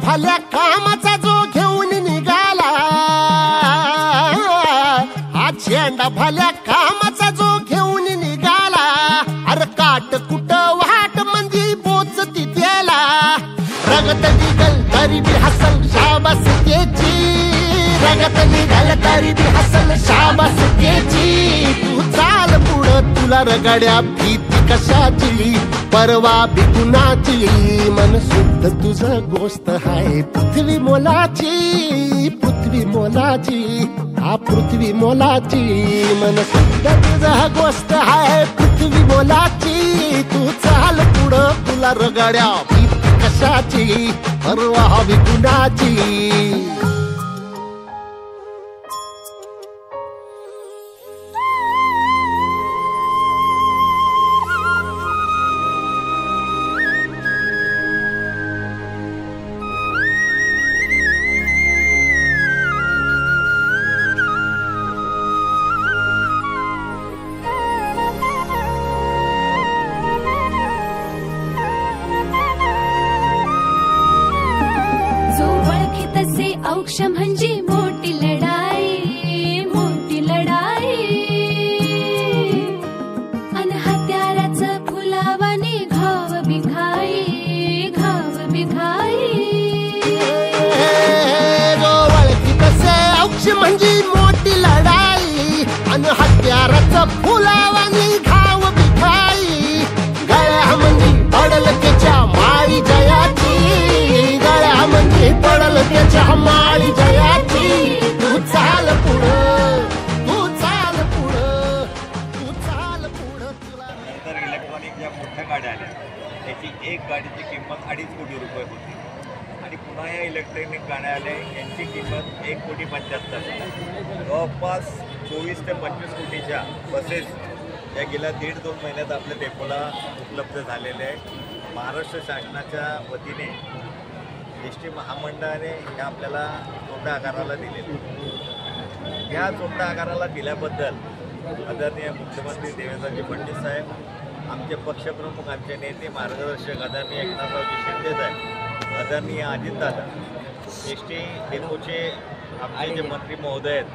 भल्या कामाचा जो घेऊन निघाला, हा झेंडा भल्या कामाचा जो घेऊन निघाला, अरे काट कुट वाट म्हणजे पोचती त्याला, रगत निघल तरी बी हसल शाबास त्याची, रगत निघल तरी बी हसल शाबास त्याची, तू चाल पुढं तुला रगड्या भीती कशाची, परवा बी कुणाची, मन शुद्ध तुझं गोष्ट हाय पृथ्वी मोलाची, पृथ्वी मोलाची, हा पृथ्वी मोलाची, मन शुद्ध तुझं गोष्ट हाय पृथ्वी मोलाची, तू चाल पुढं तुला रगड्या भीती कशाची, परवा बी कुणाची. औक्ष म्हणजे मोठी लढाई, मोठी लढाई, अन हत्याराचं फुलावाने घाव बिघाई, घाव बिघाई, ओळखी तसे औक्ष म्हणजे मोठी लढाई, अन हत्याराचं फुलावाने घाव बिघाई, गळ्या म्हणजे पडल त्याच्या माळी जयाची, गळ्या म्हणजे पडल त्याच्या माळी जयाची, तू चाल पुढं, तू चाल पुढं, तू चाल पुढं. तुला नंतर इलेक्ट्रॉनिक ज्या मोठ्या गाड्या आल्या त्याची एक गाडीची किंमत 2.5 कोटी रुपये होती, आणि पुन्हा या इलेक्ट्रॉनिक गाड्या आल्या यांची किंमत 1,75,00,000. जवळपास 24 ते 25 कोटीच्या बसेस या गेल्या 1.5-2 महिन्यात आपल्या डेपोला उपलब्ध झालेल्या आहेत. महाराष्ट्र शासनाच्या वतीने एस.टी. महामंडळाने हे आपल्याला चोपड्या आकाराला दिलेले. या चोपड्या आकाराला दिल्याबद्दल आदरणीय मुख्यमंत्री देवेंद्रजी फडणवीस साहेब, आमचे पक्षप्रमुख, आमचे नेते मार्गदर्शक आदरणीय एकनाथरावजी शिंदे साहेब, आदरणीय अजितदादा, एस.टी. डेपोचे आमचे जे मंत्री महोदय आहेत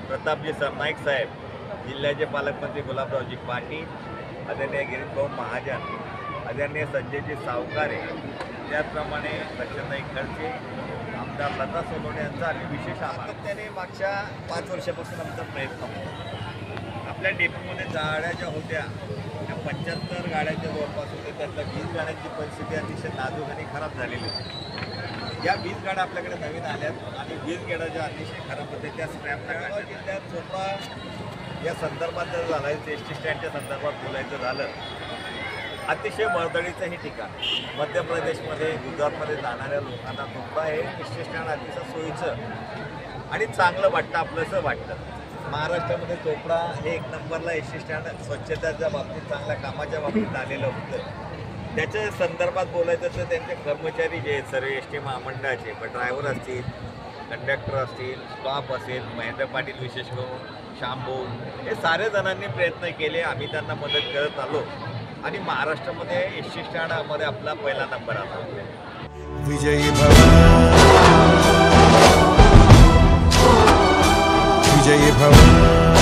प्रतापजी सरनाईक साहेब, जिल्ह्याचे पालकमंत्री गुलाबरावजी पाटील, आदरणीय गिरीशभाऊ महाजन, आदरणीय संजयजी सावकारे, त्याचप्रमाणे लक्षताई खडसे, आमदार लता सोनवणे यांचा आम्ही विशेष आभार. त्याने मागच्या 5 वर्षापासून आमचा प्रयत्न होता. आपल्या डेपोमध्ये गाड्या ज्या होत्या त्या 75 गाड्यांच्या जवळपास होत्या, त्यातल्या 20 गाड्यांची परिस्थिती अतिशय नाजूक आणि खराब झालेली होती. या 20 गाड्या आपल्याकडे नवीन आल्यात आणि 20 गाड्या ज्या अतिशय खराब होत्या त्या स्क्रॅप जळगाव जिल्ह्यात चोपडा या संदर्भात जर झालं, एस टी स्टँडच्या संदर्भात बोलायचं झालं, अतिशय वर्दळीचं हे ठिकाण मध्य प्रदेशमध्ये, गुजरातमध्ये जाणाऱ्या लोकांना चोपडा हे एस टी स्टँड अतिशय सोयीचं आणि चांगलं वाटतं, आपलंसं वाटतं. महाराष्ट्रामध्ये चोपडा हे 1 नंबरला एस टी स्टँड स्वच्छतेच्या बाबतीत, चांगल्या कामाच्या बाबतीत आलेलं होतं. त्याच्या संदर्भात बोलायचं तर त्यांचे कर्मचारी जे आहेत सर्व एस टी महामंडळाचे, पण ड्रायव्हर असतील, कंडक्टर असतील, स्टॉप असेल, महेंद्र पाटील विशेष करून, शांभू, हे सारे जणांनी प्रयत्न केले. आम्ही त्यांना मदत करत आलो आणि महाराष्ट्रामध्ये एस टी स्टँडमध्ये आपला पहिला नंबर आला. विजयी भव, विजयी भव.